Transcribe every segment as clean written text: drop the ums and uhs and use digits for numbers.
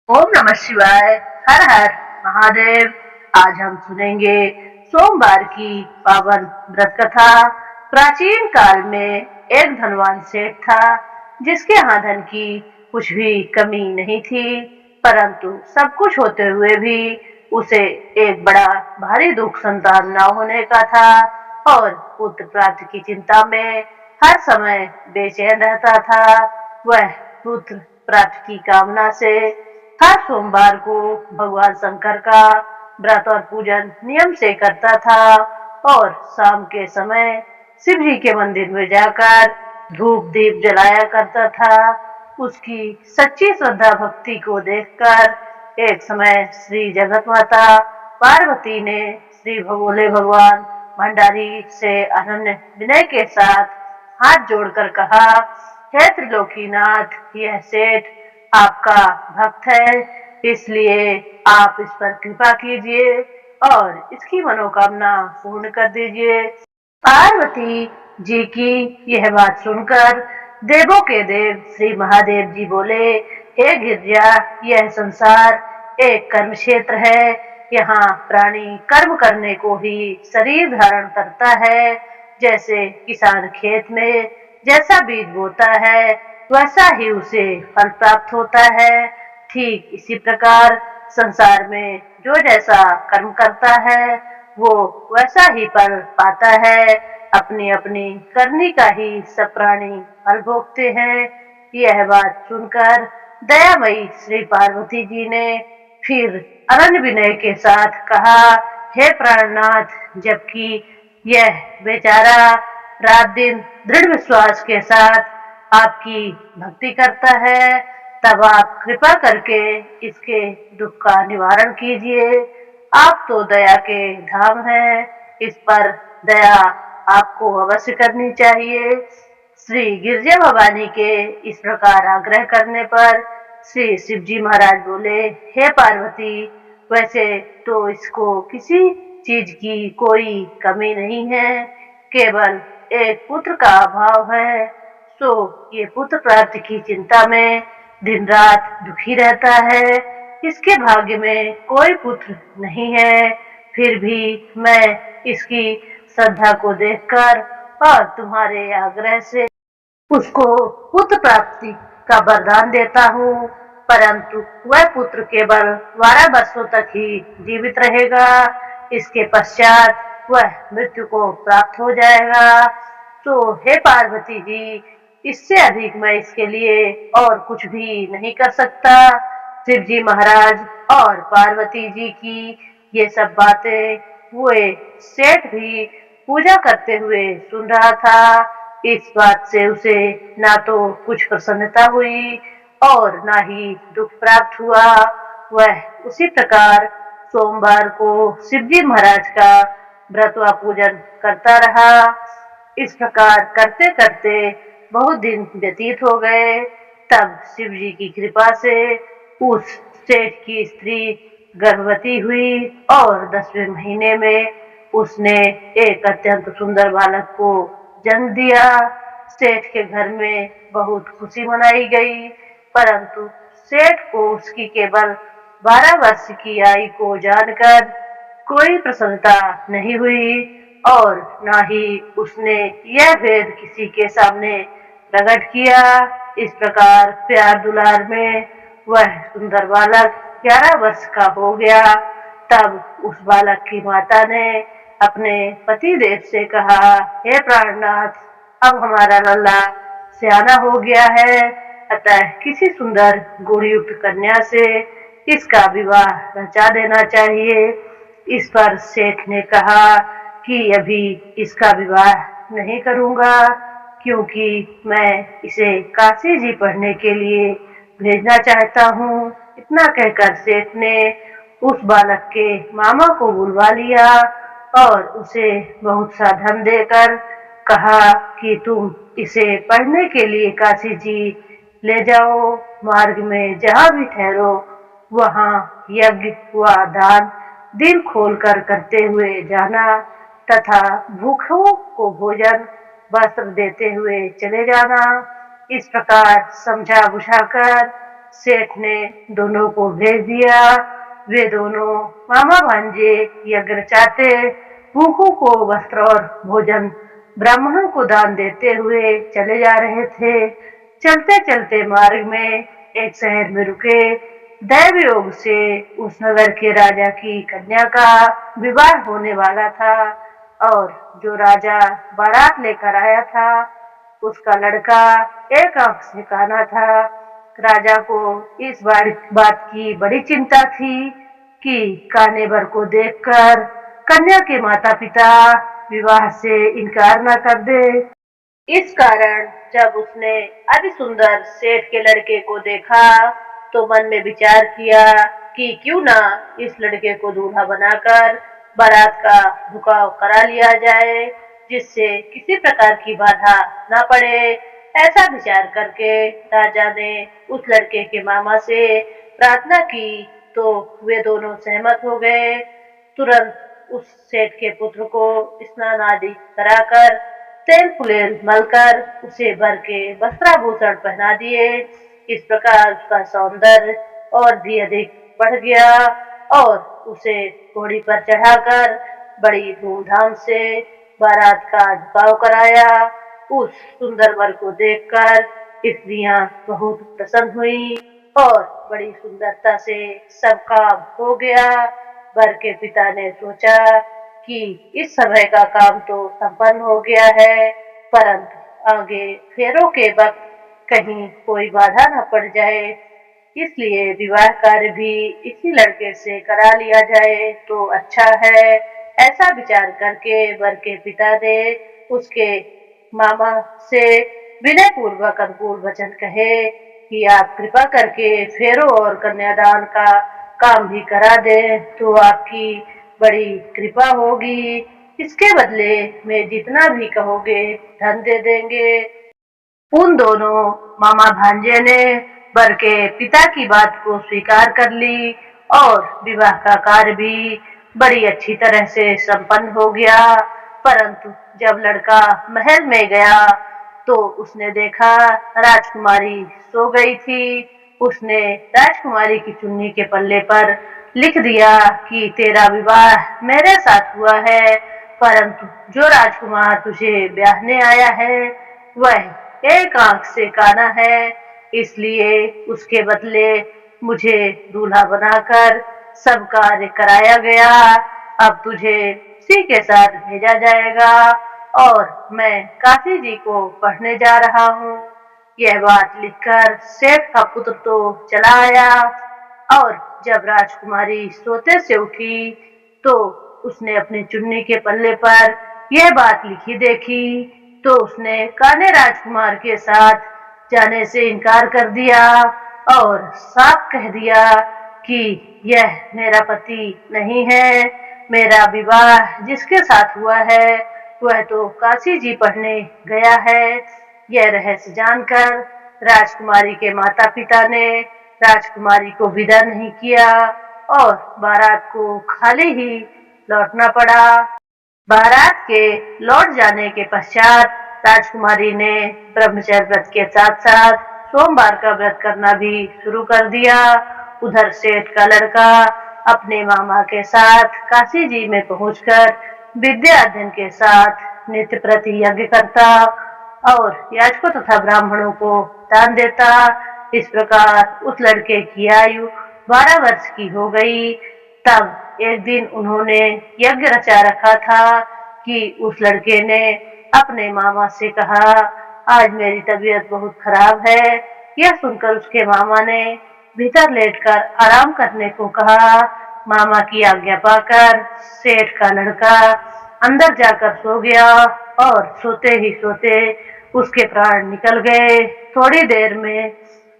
ओम नमः शिवाय। हर हर महादेव। आज हम सुनेंगे सोमवार की पावन व्रत कथा। प्राचीन काल में एक धनवान सेठ था जिसके यहाँ धन की कुछ भी कमी नहीं थी, परंतु सब कुछ होते हुए भी उसे एक बड़ा भारी दुख संतान न होने का था और पुत्र प्राप्ति की चिंता में हर समय बेचैन रहता था। वह पुत्र प्राप्ति की कामना से हर सोमवार को भगवान शंकर का व्रत और पूजन नियम से करता था और शाम के समय शिव जी के मंदिर में जाकर धूप दीप जलाया करता था। उसकी सच्ची श्रद्धा भक्ति को देखकर एक समय श्री जगत माता पार्वती ने श्री भोले भगवान भंडारी से अनन्य विनय के साथ हाथ जोड़कर कहा, हे त्रिलोकीनाथ, यह सेठ आपका भक्त है, इसलिए आप इस पर कृपा कीजिए और इसकी मनोकामना पूर्ण कर दीजिए। पार्वती जी की यह बात सुनकर देवों के देव श्री महादेव जी बोले, हे गिरजा, यह संसार एक कर्म क्षेत्र है। यहाँ प्राणी कर्म करने को ही शरीर धारण करता है। जैसे किसान खेत में जैसा बीज बोता है वैसा ही उसे फल प्राप्त होता है, ठीक इसी प्रकार संसार में जो जैसा कर्म करता है वो वैसा ही फल पाता है। अपनी अपनी करनी का ही सब प्राणी फल भोगते हैं। यह बात सुनकर दयामयी श्री पार्वती जी ने फिर अनन्य विनय के साथ कहा, हे प्राणनाथ, जबकि यह बेचारा रात दिन दृढ़ विश्वास के साथ आपकी भक्ति करता है, तब आप कृपा करके इसके दुख का निवारण कीजिए। आप तो दया के धाम हैं, इस पर दया आपको अवश्य करनी चाहिए। श्री गिरजा भवानी के इस प्रकार आग्रह करने पर श्री शिव जी महाराज बोले, हे पार्वती, वैसे तो इसको किसी चीज की कोई कमी नहीं है, केवल एक पुत्र का अभाव है। तो ये पुत्र प्राप्ति की चिंता में दिन रात दुखी रहता है। इसके भाग्य में कोई पुत्र नहीं है, फिर भी मैं इसकी श्रद्धा को देखकर और तुम्हारे आग्रह से उसको पुत्र प्राप्ति का वरदान देता हूँ, परंतु वह पुत्र केवल 12 वर्षों तक ही जीवित रहेगा। इसके पश्चात वह मृत्यु को प्राप्त हो जाएगा। तो हे पार्वती जी, इससे अधिक मैं इसके लिए और कुछ भी नहीं कर सकता। शिव जी महाराज और पार्वती जी की ये सब बातें हुए सेठ भी पूजा करते हुए सुन रहा था। इस बात से उसे ना तो कुछ प्रसन्नता हुई और ना ही दुख प्राप्त हुआ। वह उसी प्रकार सोमवार को शिवजी महाराज का व्रत व पूजन करता रहा। इस प्रकार करते करते बहुत दिन व्यतीत हो गए। तब शिव जी की कृपा से उस सेठ की स्त्री गर्भवती हुई और 10वें महीने में उसने एक अत्यंत सुंदर बालक को जन्म दिया। सेठ के घर में बहुत खुशी मनाई गई, परंतु सेठ को उसकी केवल 12 वर्ष की आयु को जानकर कोई प्रसन्नता नहीं हुई और न ही उसने यह भेद किसी के सामने प्रकट किया। इस प्रकार प्यार दुलार में वह सुंदर बालक 11 वर्ष का हो गया। तब उस बालक की माता ने अपने पति देव से कहा, हे प्राणनाथ, अब हमारा लल्ला सियाना हो गया है, अतः किसी सुंदर गुणयुक्त कन्या से इसका विवाह रचा देना चाहिए। इस पर सेठ ने कहा कि अभी इसका विवाह नहीं करूंगा, क्योंकि मैं इसे काशी जी पढ़ने के लिए भेजना चाहता हूँ। इतना कहकर सेठ ने उस बालक के मामा को बुलवा लिया और उसे बहुत सा धन देकर कहा कि तुम इसे पढ़ने के लिए काशी जी ले जाओ। मार्ग में जहाँ भी ठहरो वहाँ यज्ञ व दान दिल खोलकर करते हुए जाना तथा भूखों को भोजन वस्त्र देते हुए चले जाना। इस प्रकार समझा बुझाकर सेठ ने दोनों को भेज दिया। वे दोनों मामा भांजे यज्ञ रचाते, भूखों को वस्त्र और भोजन, ब्राह्मणों को दान देते हुए चले जा रहे थे। चलते चलते मार्ग में एक शहर में रुके। दैव योग से उस नगर के राजा की कन्या का विवाह होने वाला था और जो राजा बारात लेकर आया था उसका लड़का एक आंख से काना था। राजा को इस बात की बड़ी चिंता थी कि काने वर को देखकर कन्या के माता पिता विवाह से इनकार न कर दे। इस कारण जब उसने अति सुंदर सेठ के लड़के को देखा तो मन में विचार किया कि क्यों ना इस लड़के को दूल्हा बनाकर बारात का झुकाव करा लिया जाए, जिससे किसी प्रकार की बाधा न पड़े। ऐसा विचार करके राजा ने उस लड़के के मामा से प्रार्थना की तो वे दोनों सहमत हो गए। तुरंत उस सेठ के पुत्र को स्नान आदि कराकर तेल फुलेल मलकर उसे भर के वस्त्राभूषण पहना दिए। इस प्रकार उसका सौंदर्य और भी अधिक बढ़ गया और उसे घोड़ी पर चढ़ाकर बड़ी धूमधाम से बारात का झुकाव कराया। उस सुंदर वर को देखकर स्त्रियां बहुत प्रसन्न हुई और बड़ी सुंदरता से सब काम हो गया। वर के पिता ने सोचा कि इस समय का काम तो संपन्न हो गया है, परंतु आगे फेरों के वक्त कहीं कोई बाधा न पड़ जाए, इसलिए विवाह कार्य भी इसी लड़के से करा लिया जाए तो अच्छा है। ऐसा विचार करके वर के पिता ने उसके मामा से विनय पूर्वक अनुकूल वचन कहे कि आप कृपा करके फेरों और कन्यादान का काम भी करा दें तो आपकी बड़ी कृपा होगी। इसके बदले में जितना भी कहोगे धन दे देंगे। उन दोनों मामा भांजे ने वर के पिता की बात को स्वीकार कर ली और विवाह का कार्य भी बड़ी अच्छी तरह से संपन्न हो गया। परंतु जब लड़का महल में गया तो उसने देखा राजकुमारी सो गई थी। उसने राजकुमारी की चुन्नी के पल्ले पर लिख दिया कि तेरा विवाह मेरे साथ हुआ है, परंतु जो राजकुमार तुझे ब्याहने आया है वह एक आंख से काना है, इसलिए उसके बदले मुझे दूल्हा बनाकर सब कार्य कराया गया। अब तुझे उसी के साथ भेजा जाएगा और मैं काशी जी को पढ़ने जा रहा हूँ। यह बात लिखकर सेठ का पुत्र तो चला आया और जब राजकुमारी सोते से उठी तो उसने अपनी चुन्नी के पल्ले पर यह बात लिखी देखी तो उसने काने राजकुमार के साथ जाने से इनकार कर दिया और साफ कह दिया कि यह मेरा पति नहीं है। मेरा विवाह जिसके साथ हुआ है वह तो काशी जी पढ़ने गया है। यह रहस्य जानकर राजकुमारी के माता पिता ने राजकुमारी को विदा नहीं किया और बारात को खाली ही लौटना पड़ा। बारात के लौट जाने के पश्चात राजकुमारी ने ब्रह्मचर्य व्रत के साथ साथ सोमवार का व्रत करना भी शुरू कर दिया। उधर सेठ का लड़का अपने मामा के साथ काशी जी में पहुंचकर विद्या अध्ययन के साथ नित्य प्रति यज्ञ करता और याचकों तथा ब्राह्मणों को दान देता। इस प्रकार उस लड़के की आयु 12 वर्ष की हो गई। तब एक दिन उन्होंने यज्ञ रचा रखा था कि उस लड़के ने अपने मामा से कहा, आज मेरी तबीयत बहुत खराब है। यह सुनकर उसके मामा ने भीतर लेटकर आराम करने को कहा। मामा की आज्ञा पाकर सेठ का लड़का अंदर जाकर सो गया और सोते ही सोते उसके प्राण निकल गए। थोड़ी देर में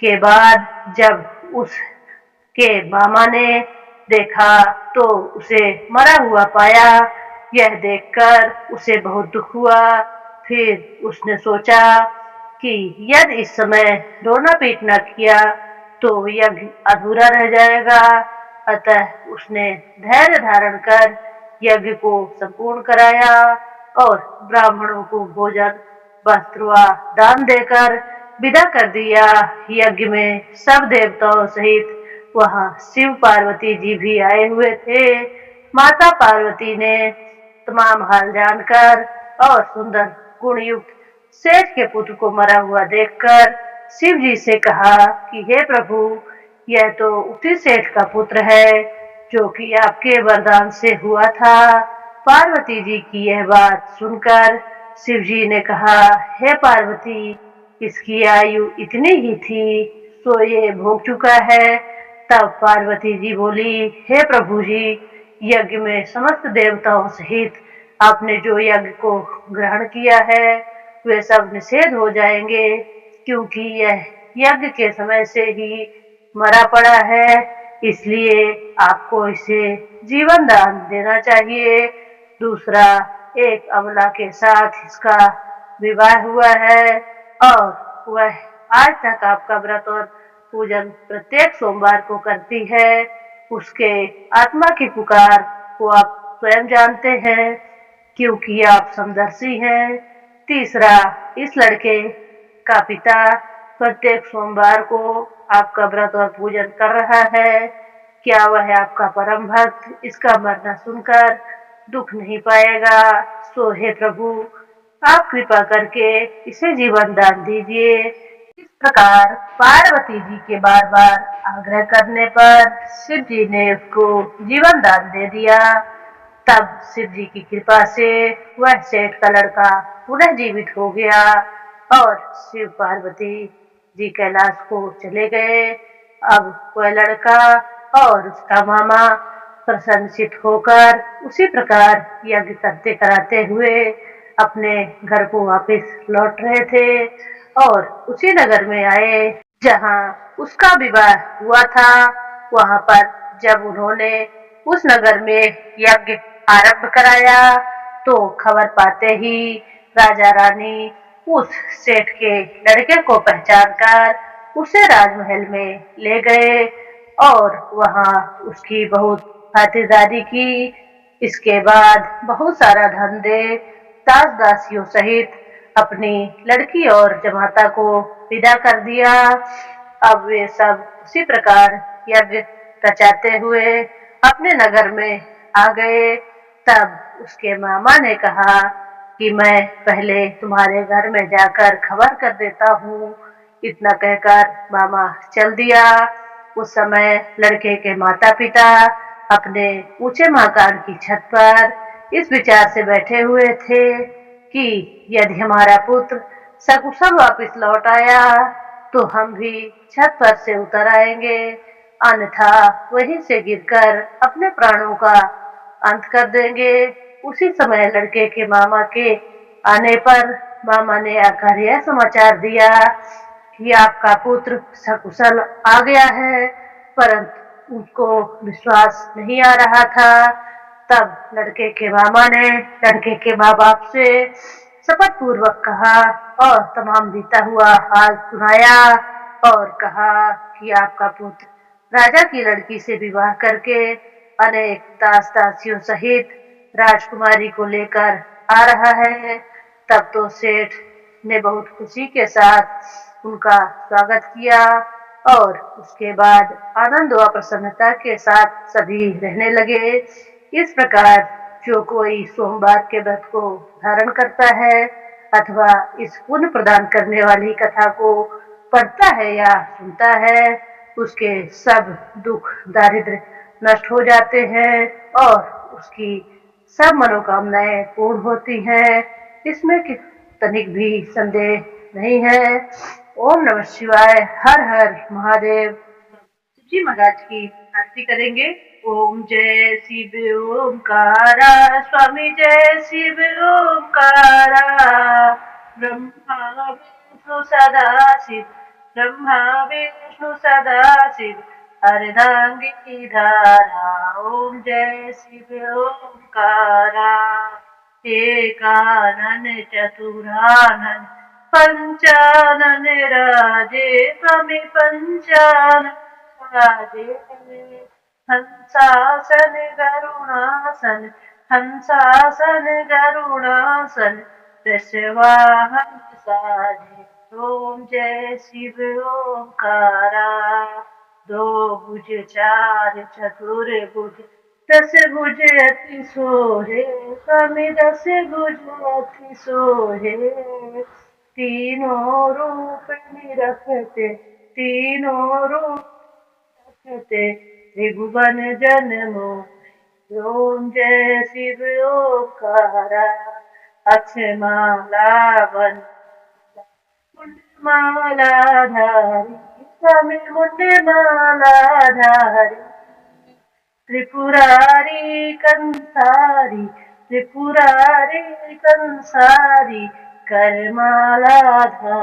के बाद जब उसके मामा ने देखा तो उसे मरा हुआ पाया। यह देखकर उसे बहुत दुख हुआ। फिर उसने सोचा कि यदि इस समय रोना पीटना किया तो यज्ञ अधूरा रह जाएगा। अतः उसने धैर्य धारण कर यज्ञ को संपूर्ण कराया और ब्राह्मणों को भोजन वस्त्र व दान देकर विदा कर दिया। यज्ञ में सब देवताओं सहित वहां शिव पार्वती जी भी आए हुए थे। माता पार्वती ने तमाम हाल जानकर और सुंदर गुणयुक्त सेठ के पुत्र को मरा हुआ देखकर शिव जी से कहा कि हे प्रभु, यह तो उसी सेठ का पुत्र है जो कि आपके वरदान से हुआ था। पार्वती जी की यह बात सुनकर शिव जी ने कहा, हे पार्वती, इसकी आयु इतनी ही थी, सो ये भोग चुका है। तब पार्वती जी बोली, हे प्रभु जी, यज्ञ में समस्त देवताओं सहित आपने जो यज्ञ को ग्रहण किया है वे सब निषेध हो जाएंगे, क्योंकि यह यज्ञ के समय से ही मरा पड़ा है। इसलिए आपको इसे जीवन दान देना चाहिए। दूसरा, एक अबला के साथ इसका विवाह हुआ है और वह आज तक आपका व्रत और पूजन प्रत्येक सोमवार को करती है। उसके आत्मा की पुकार को आप स्वयं जानते हैं, क्योंकि आप समदर्शी हैं। तीसरा, इस लड़के का पिता प्रत्येक सोमवार को आपका व्रत और पूजन कर रहा है। क्या वह आपका परम भक्त इसका मरना सुनकर दुख नहीं पाएगा? सो हे प्रभु, आप कृपा करके इसे जीवन दान दीजिए। इस प्रकार पार्वती जी के बार बार आग्रह करने पर शिव जी ने उसको जीवन दान दे दिया। तब शिव जी की कृपा से वह सेठ का लड़का पुनः जीवित हो गया और शिव पार्वती जी कैलाश को चले गए। अब वह लड़का और उसका मामा प्रसन्नचित होकर उसी प्रकार यज्ञ करते कराते हुए अपने घर को वापस लौट रहे थे और उसी नगर में आए जहां उसका विवाह हुआ था। वहां पर जब उन्होंने उस नगर में यज्ञ आरंभ कराया तो खबर पाते ही राजा रानी उस सेठ के लड़के को पहचान कर उसे राजमहल में ले गए और वहां उसकी बहुत खातिरदारी की। इसके बाद बहुत सारा धन दे दास दासियों सहित अपनी लड़की और जमाता को विदा कर दिया। अब वे सब उसी प्रकार यज्ञ रचाते हुए अपने नगर में आ गए। तब उसके मामा ने कहा कि मैं पहले तुम्हारे घर में जाकर खबर कर देता हूँ। इतना कहकर मामा चल दिया। उस समय लड़के के माता पिता अपने ऊंचे मकान की छत पर इस विचार से बैठे हुए थे कि यदि हमारा पुत्र सकुशल वापस लौट आया तो हम भी छत पर से उतर आएंगे, अन्यथा वहीं से गिरकर अपने प्राणों का अंत कर देंगे। उसी समय लड़के के मामा के आने पर मामा ने आकर यह समाचार दिया कि आपका पुत्र सकुशल आ गया है, परंतु उनको विश्वास नहीं आ रहा था। तब लड़के के मामा ने लड़के के माँ बाप से शपथ पूर्वक कहा और तमाम बीता हुआ हाल सुनाया और कहा कि आपका पुत्र राजा की लड़की से विवाह करके अनेक दास दासियों सहित राजकुमारी को लेकर आ रहा है। तब तो सेठ ने बहुत खुशी के साथ उनका स्वागत किया और उसके बाद आनंद व प्रसन्नता के साथ सभी रहने लगे। इस प्रकार जो कोई सोमवार के व्रत को धारण करता है अथवा इस पुण्य प्रदान करने वाली कथा को पढ़ता है या सुनता है, उसके सब दुख दारिद्र नष्ट हो जाते हैं और उसकी सब मनोकामनाएं पूर्ण होती हैं। इसमें तनिक भी संदेह नहीं है। ओम नमः शिवाय। हर हर महादेव। जी महाराज की आरती करेंगे। ओम जय शिव ओमकारा, स्वामी जय शिव ओमकारा। ब्रह्मा विष्णु सदा शिव, ब्रह्मा विष्णु सदा शिव, अर्धांगिनी धारा। ओम जय शिव ओमकारा। एकानन चतुरानन पंचानन राजे, स्वामी पंचानन राजे। हंसासन गरुणासन, हंसासन गरुणासन, वृषवाहन साजे। ओम जय शिव ओंकारा। दो भुज चार चतुर्भुज, दस भुज अति सोहे, स्वामी दस भुज अति सोहे। तीनों रूप निरखते, तीनों रूप रखते, त्रिभुवन जन मोहि। ओम जय शिव ओंकारा। अक्षमाला वन मुंडमालाधारी, स्वामी मुंडमालाधारी। त्रिपुरारी कंसारी, त्रिपुरारी कंसारी, करमालाधारी।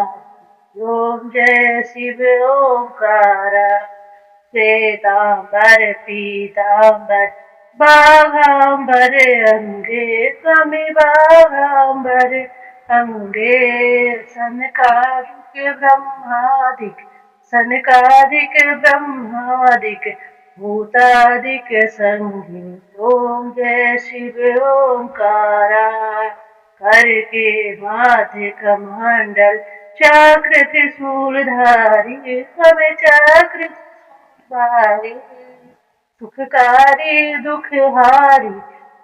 ओम जय शिव ओंकारा। श्वेतांबर पीतांबर, बाघांबर अंगे, स्वामी बाघांबर अंगे। सनकादिक ब्रह्मादिक, सनकादिक ब्रह्मादिक, भूतादिक संगी। ओम जय शिव ओंकारा। कर के माथे कमंडल, चक्र त्रिशूलधारी, सब चक्र त्रिशूलधारी। सुखकारी दुखहारी,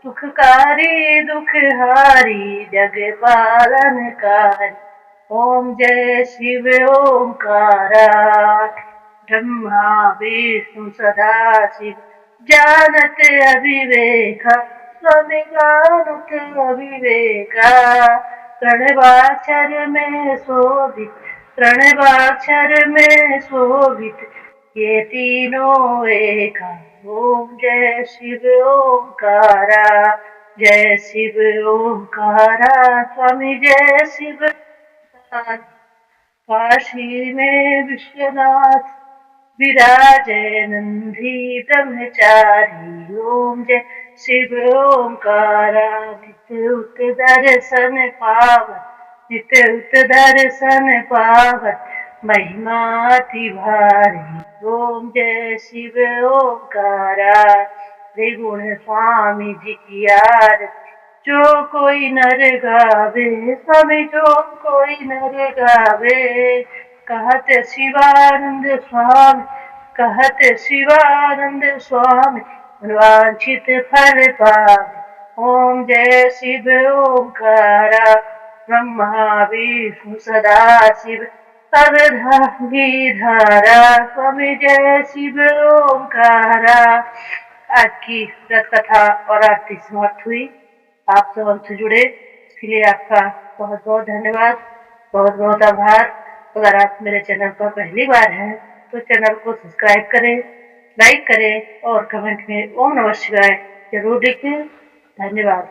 सुखकारी दुखहारी, जग पालनकारी। ओम जय शिव ओंकारा। ब्रह्मा विष्णु सदा शिव, जानत अविवेका, स्वामी जानत अविवेका। प्रणवाक्षर में शोभित, प्रणवाक्षर में शोभित, ये तीनों एका। ओम जय शिव ओंकारा। जय शिव ओंकारा, स्वामी जय शिव ओंकारा। काशी में विश्वनाथ विराजय नंदी ब्रह्मचारी। ओम जय शिव ओंकारा। नित्य उत दर्शन पावन, नित्य उत दर्शन पावन, महिमा अति भारी। ओम जय शिव ओंकारा। त्रिगुण स्वामी जी की आरती, जो कोई नर गावे, स्वामी जो कोई नर गावे। कहत शिवानंद स्वामी, कहत शिवानंद स्वामी, वांछित फल पावे। ओम जय शिव ओंकारा। ब्रह्मा विष्णु सदा शिव, सर्वधा धारा, स्वामी जय शिव ओंकारा। आज की व्रत कथा और आरती समाप्त हुई। आप सब हमसे जुड़े, इसके लिए आपका बहुत बहुत धन्यवाद, बहुत बहुत आभार। अगर आप मेरे चैनल पर पहली बार हैं तो चैनल को सब्सक्राइब करें, लाइक करें और कमेंट में ओम नमः शिवाय जरूर लिखें। धन्यवाद।